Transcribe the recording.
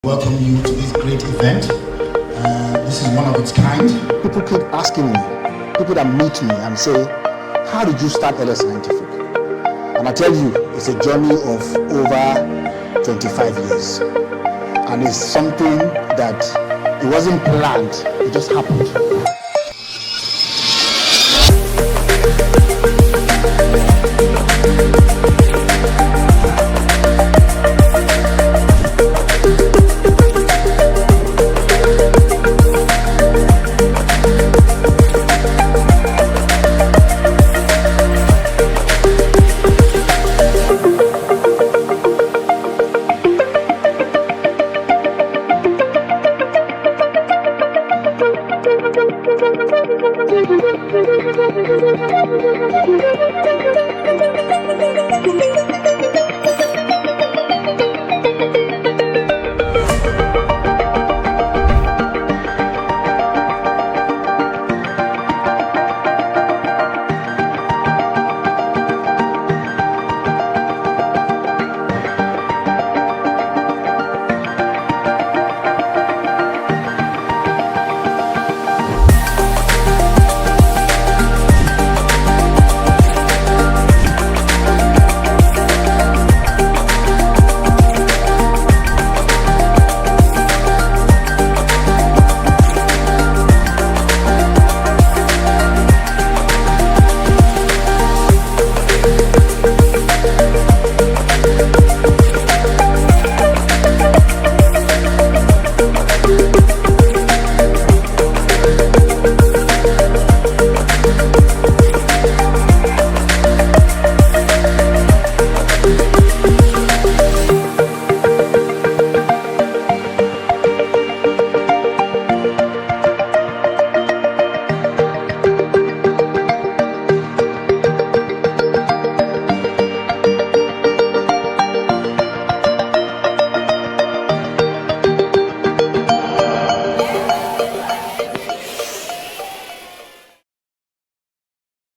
Welcome you to this great event. This is one of its kind. People keep asking me, people that meet me and say, how did you start LS Scientific? And I tell you, it's a journey of over 25 years. And it's something that it wasn't planned, it just happened. Thank you.